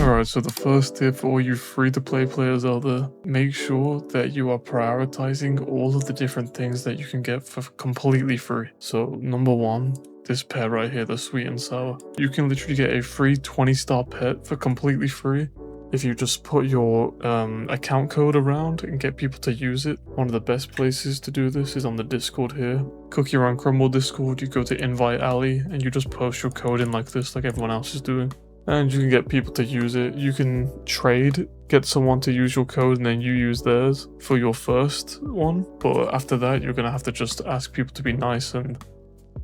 Alright, so the first tip for all you free-to-play players out there, make sure that you are prioritizing all of the different things that you can get for completely free. So number one, this pet right here, the sweet and sour. You can literally get a free 20-star pet for completely free if you just put your account code around and get people to use it. One of the best places to do this is on the Discord here. CookieRun Crumble Discord, you go to Invite Alley and you just post your code in like this, like everyone else is doing. And you can get people to use it. You can trade, get someone to use your code and then you use theirs for your first one. But after that, you're going to have to just ask people to be nice and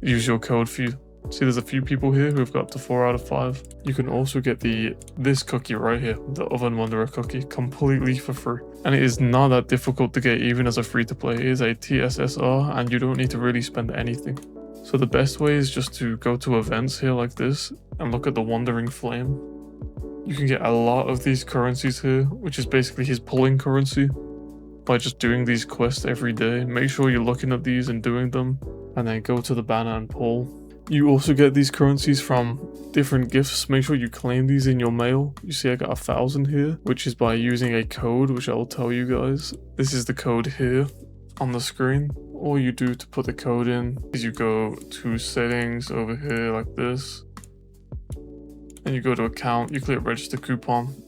use your code for you. See, there's a few people here who've got to 4 out of 5. You can also get this cookie right here, the Oven Wanderer cookie, completely for free. And it is not that difficult to get even as a free-to-play. It is a TSSR and you don't need to really spend anything. So the best way is just to go to events here like this and look at the Wandering Flame. You can get a lot of these currencies here, which is basically his pulling currency, by just doing these quests every day. Make sure you're looking at these and doing them, and then go to the banner and pull. You also get these currencies from different gifts. Make sure you claim these in your mail. You see I got 1,000 here, which is by using a code, which I will tell you guys. This is the code here on the screen. All you do to put the code in is you go to settings over here like this, and you go to account, you click register coupon,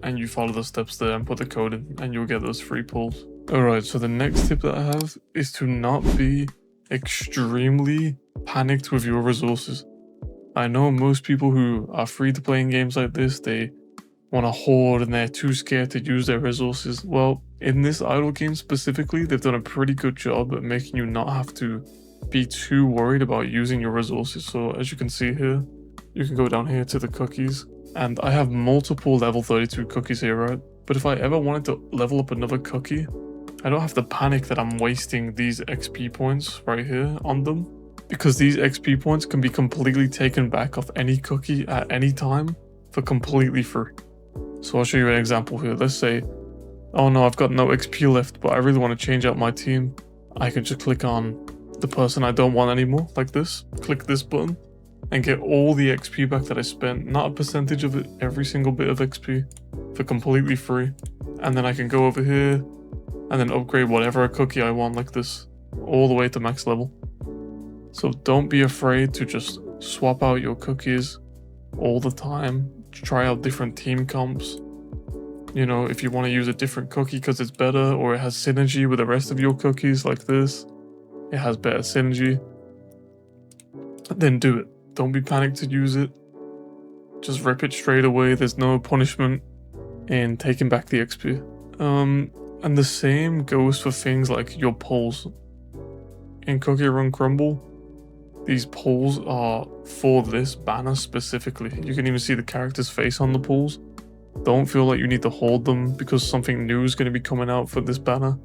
and you follow the steps there and put the code in, and you'll get those free pulls. Alright, so the next tip that I have is to not be extremely panicked with your resources. I know most people who are free to play in games like this, they want to hoard and they're too scared to use their resources. Well, in this idle game specifically, they've done a pretty good job at making you not have to be too worried about using your resources. So as you can see here, you can go down here to the cookies, and I have multiple level 32 cookies here, right? But if I ever wanted to level up another cookie, I don't have to panic that I'm wasting these XP points right here on them, because these XP points can be completely taken back off any cookie at any time for completely free. So I'll show you an example here. Let's say, oh no, I've got no XP left, but I really want to change out my team. I can just click on the person I don't want anymore, like this. Click this button and get all the XP back that I spent, not a percentage of it, every single bit of XP for completely free. And then I can go over here and then upgrade whatever cookie I want like this, all the way to max level. So don't be afraid to just swap out your cookies all the time. Try out different team comps. You know, if you want to use a different cookie because it's better or it has synergy with the rest of your cookies like this, it has better synergy, then do it. Don't be panicked to use it. Just rip it straight away. There's no punishment in taking back the XP. And the same goes for things like your pulls. In CookieRun Crumble, these pulls are for this banner specifically. You can even see the character's face on the pulls. Don't feel like you need to hold them because something new is going to be coming out for this banner.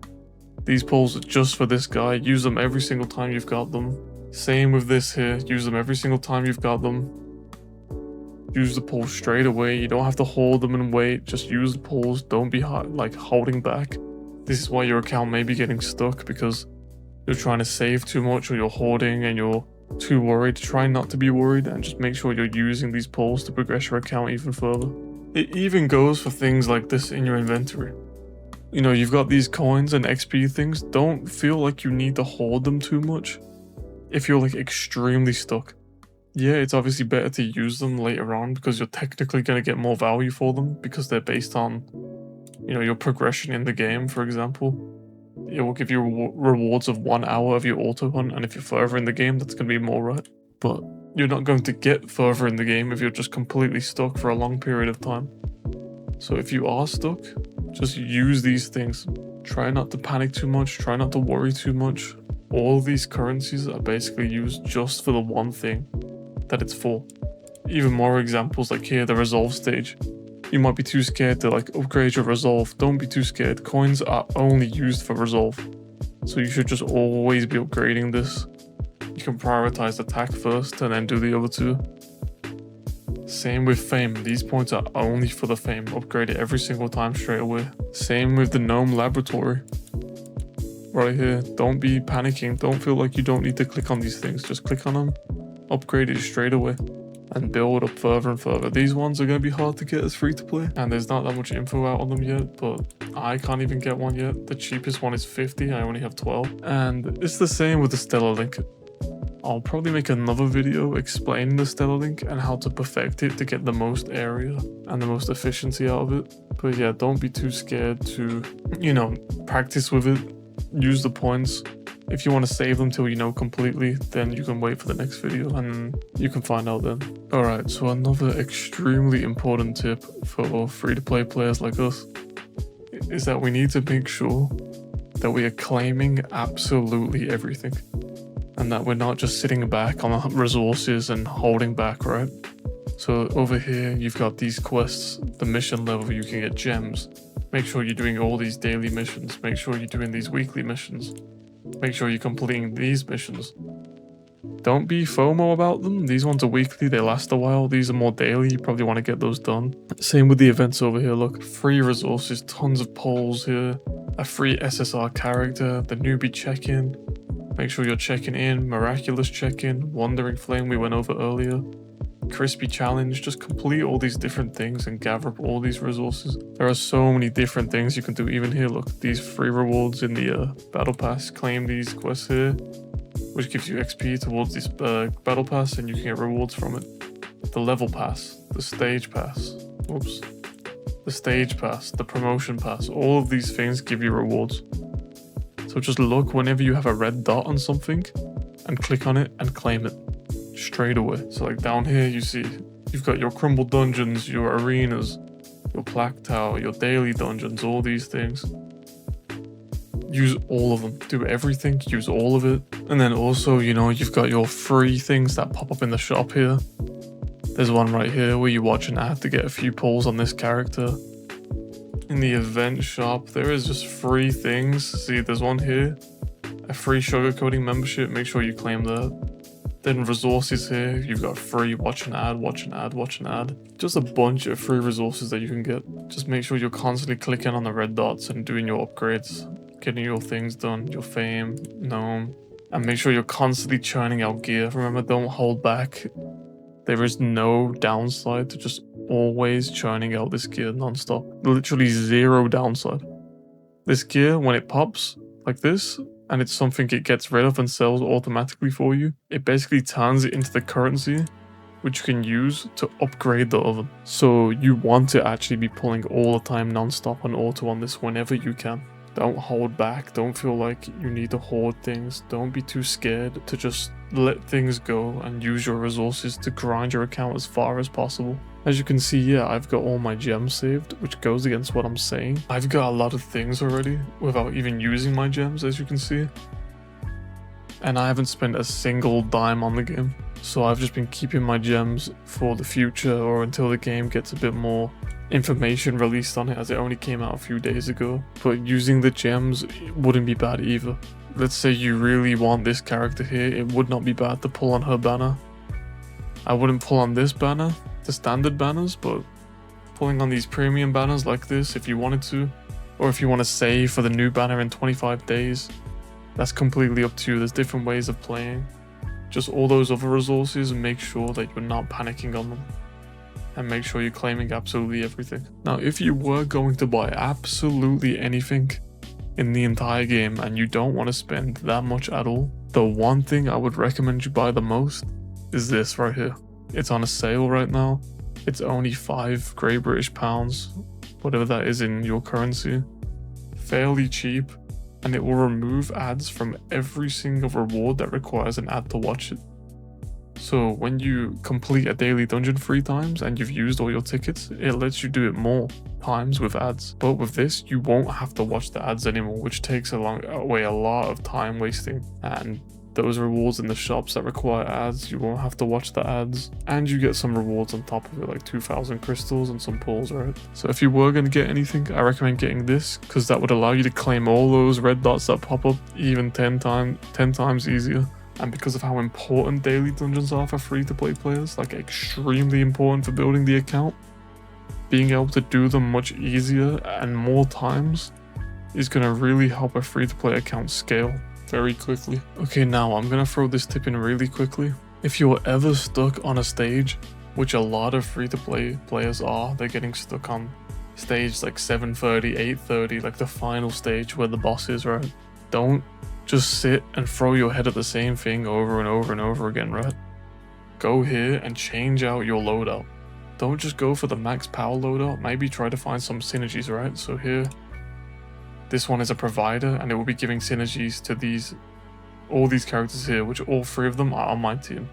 These pulls are just for this guy. Use them every single time you've got them. Same with this here. Use them every single time you've got them. Use the pulls straight away. You don't have to hold them and wait. Just use the pulls. Don't be holding back. This is why your account may be getting stuck, because you're trying to save too much or you're hoarding and you're too worried. Try not to be worried and just make sure you're using these pulls to progress your account even further. It even goes for things like this in your inventory. You know, you've got these coins and XP things. Don't feel like you need to hoard them too much if you're like extremely stuck. Yeah, it's obviously better to use them later on because you're technically going to get more value for them because they're based on, you know, your progression in the game, for example. It will give you rewards of 1 hour of your auto hunt, and if you're further in the game, that's going to be more, right? But you're not going to get further in the game if you're just completely stuck for a long period of time. So if you are stuck, just use these things. Try not to panic too much, try not to worry too much. All these currencies are basically used just for the one thing that it's for. Even more examples, like here, the resolve stage. You might be too scared to upgrade your resolve. Don't be too scared. Coins are only used for resolve. So you should just always be upgrading this. You can prioritize attack first and then do the other two. Same with fame. These points are only for the fame. Upgrade it every single time straight away. Same with the gnome laboratory. Right here. Don't be panicking. Don't feel like you don't need to click on these things. Just click on them. Upgrade it straight away. and build up further and further. These ones are going to be hard to get as free to play, and there's not that much info out on them yet, but I can't even get one yet. The cheapest one is 50, I only have 12. And it's the same with the Stellar Link. I'll probably make another video explaining the Stellar Link and how to perfect it to get the most area and the most efficiency out of it. But yeah, don't be too scared to, you know, practice with it, use the points. If you want to save them till you know completely, then you can wait for the next video and you can find out then. Alright, so another extremely important tip for free-to-play players like us is that we need to make sure that we are claiming absolutely everything. And that we're not just sitting back on resources and holding back, right? So over here, you've got these quests, the mission level, you can get gems. Make sure you're doing all these daily missions. Make sure you're doing these weekly missions. Make sure you're completing these missions. Don't be FOMO about them. These ones are weekly, they last a while. These are more daily, you probably want to get those done. Same with the events over here, look. Free resources, tons of polls here. A free SSR character, the newbie check-in. Make sure you're checking in, miraculous check-in, wandering flame we went over earlier, crispy challenge. Just complete all these different things and gather up all these resources. There are so many different things you can do. Even here, look, these free rewards in the battle pass. Claim these quests here, which gives you XP towards this battle pass, and you can get rewards from it. The level pass, the stage pass, whoops, the stage pass, the promotion pass. All of these things give you rewards. So just look whenever you have a red dot on something and click on it and claim it straight away. So like down here you see you've got your Crumble dungeons, your arenas, your plaque tower, your daily dungeons, all these things. Use all of them. Do everything, use all of it. And then also, you know, you've got your free things that pop up in the shop here. There's one right here where you watch an ad to get a few pulls on this character. In the event shop, there is just free things. See, there's one here, a free sugarcoating membership. Make sure you claim that. Then resources here, you've got free watch an ad, watch an ad, watch an ad. Just a bunch of free resources that you can get. Just make sure you're constantly clicking on the red dots and doing your upgrades, getting your things done, your fame, gnome, and make sure you're constantly churning out gear. Remember, don't hold back. There is no downside to just always churning out this gear non-stop. Literally zero downside. This gear, when it pops like this, and it's something it gets rid of and sells automatically for you, it basically turns it into the currency which you can use to upgrade the oven. So you want to actually be pulling all the time non-stop on auto on this whenever you can. Don't hold back, don't feel like you need to hoard things, don't be too scared to just let things go and use your resources to grind your account as far as possible. As you can see, yeah, I've got all my gems saved, which goes against what I'm saying. I've got a lot of things already without even using my gems, as you can see. And I haven't spent a single dime on the game. So I've just been keeping my gems for the future or until the game gets a bit more information released on it, as it only came out a few days ago. But using the gems wouldn't be bad either. Let's say you really want this character here, it would not be bad to pull on her banner. I wouldn't pull on this banner, the standard banners, but pulling on these premium banners like this if you wanted to, or if you want to save for the new banner in 25 days, that's completely up to you. There's different ways of playing. Just all those other resources, and make sure that you're not panicking on them. And make sure you're claiming absolutely everything. Now, if you were going to buy absolutely anything in the entire game and you don't want to spend that much at all, the one thing I would recommend you buy the most is this right here. It's on a sale right now. It's only 5 Great British pounds, whatever that is in your currency. Fairly cheap, and it will remove ads from every single reward that requires an ad to watch it. So when you complete a daily dungeon 3 times and you've used all your tickets, it lets you do it more times with ads. But with this, you won't have to watch the ads anymore, which takes away a lot of time wasting. And those rewards in the shops that require ads, you won't have to watch the ads. And you get some rewards on top of it, like 2,000 crystals and some pulls, right? So if you were going to get anything, I recommend getting this, because that would allow you to claim all those red dots that pop up even 10 times easier. And because of how important daily dungeons are for free-to-play players, like extremely important for building the account, being able to do them much easier and more times is going to really help a free-to-play account scale very quickly. Okay, now I'm going to throw this tip in really quickly. If you're ever stuck on a stage which a lot of free-to-play players are. They're getting stuck on stage like 7:30, 8:30, like the final stage where the boss is, right? Don't just sit and throw your head at the same thing over and over and over again, right? Go here and change out your loadout. Don't just go for the max power loadout, maybe try to find some synergies, right? So here, this one is a provider and it will be giving synergies to all these characters here, which all 3 of them are on my team.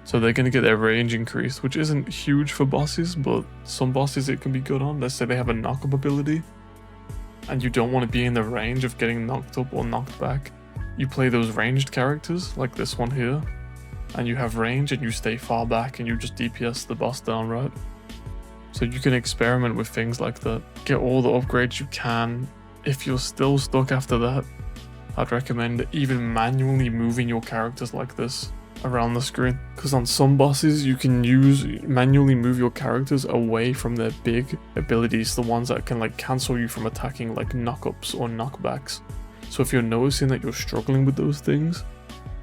So they're going to get their range increased, which isn't huge for bosses, but some bosses it can be good on. Let's say they have a knock-up ability and you don't want to be in the range of getting knocked up or knocked back. You play those ranged characters like this one here, and you have range and you stay far back and you just DPS the boss down, right? So you can experiment with things like that. Get all the upgrades you can. If you're still stuck after that, I'd recommend even manually moving your characters like this around the screen, because on some bosses you can manually move your characters away from their big abilities, the ones that can like cancel you from attacking, like knock-ups or knockbacks. So if you're noticing that you're struggling with those things,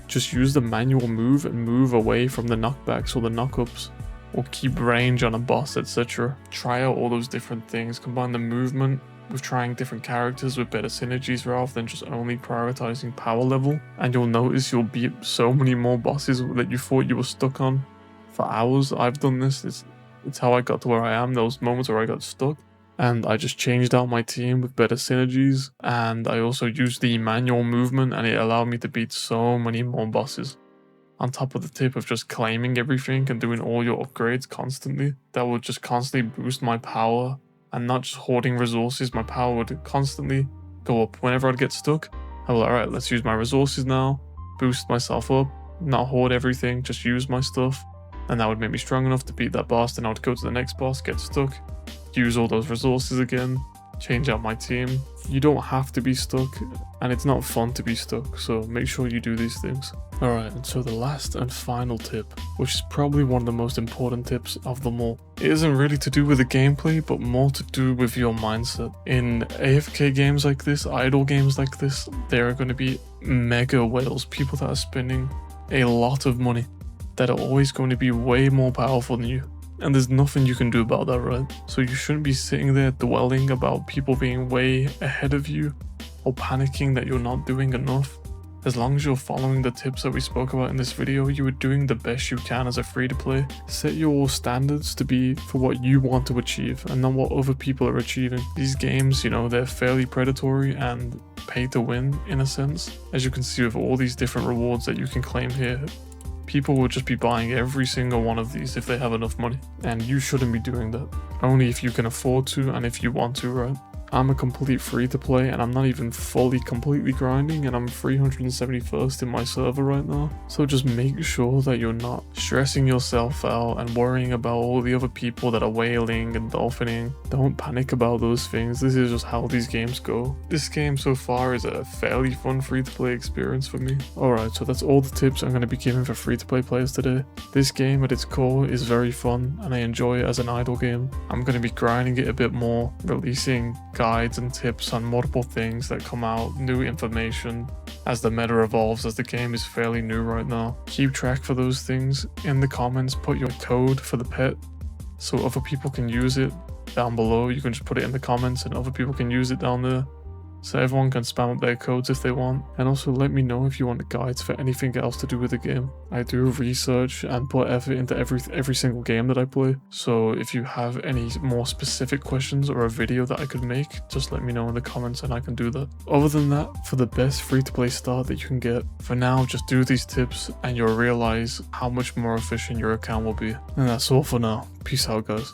just use the manual move and move away from the knockbacks or the knockups, or keep range on a boss, etc. Try out all those different things, combine the movement with trying different characters with better synergies rather than just only prioritizing power level, and you'll notice you'll beat so many more bosses that you thought you were stuck on for hours. I've done this, it's how I got to where I am. Those moments where I got stuck and I just changed out my team with better synergies, and I also used the manual movement and it allowed me to beat so many more bosses. On top of the tip of just claiming everything and doing all your upgrades constantly, that would just constantly boost my power. And not just hoarding resources, my power would constantly go up. Whenever I'd get stuck, I was like, alright, let's use my resources now, boost myself up, not hoard everything, just use my stuff. And that would make me strong enough to beat that boss. Then I would go to the next boss, get stuck, use all those resources again, change out my team. You don't have to be stuck, and it's not fun to be stuck, so make sure you do these things. Alright, and so the last and final tip, which is probably one of the most important tips of them all. It isn't really to do with the gameplay, but more to do with your mindset. In AFK games like this, idle games like this, there are going to be mega whales, people that are spending a lot of money, that are always going to be way more powerful than you. And there's nothing you can do about that, right? So you shouldn't be sitting there dwelling about people being way ahead of you or panicking that you're not doing enough. As long as you're following the tips that we spoke about in this video, you are doing the best you can as a free-to-play. Set your standards to be for what you want to achieve and not what other people are achieving. These games, you know, they're fairly predatory and pay to win in a sense. As you can see with all these different rewards that you can claim here, people will just be buying every single one of these if they have enough money. And you shouldn't be doing that. Only if you can afford to and if you want to, right? I'm a complete free to play and I'm not even completely grinding, and I'm 371st in my server right now. So just make sure that you're not stressing yourself out and worrying about all the other people that are whaling and dolphining. Don't panic about those things. This is just how these games go. This game so far is a fairly fun free to play experience for me. Alright, so that's all the tips I'm going to be giving for free to play players today. This game at its core is very fun and I enjoy it as an idle game. I'm going to be grinding it a bit more, releasing guides and tips on multiple things that come out, new information as the meta evolves, as the game is fairly new right now. Keep track for those things. In the comments, put your code for the pet so other people can use it down below. You can just put it in the comments and other people can use it down there, so everyone can spam up their codes if they want. And also let me know if you want guides for anything else to do with the game. I do research and put effort into every single game that I play, so if you have any more specific questions or a video that I could make, just let me know in the comments and I can do that. Other than that, for the best free-to-play start that you can get, for now just do these tips and you'll realize how much more efficient your account will be. And that's all for now. Peace out, guys.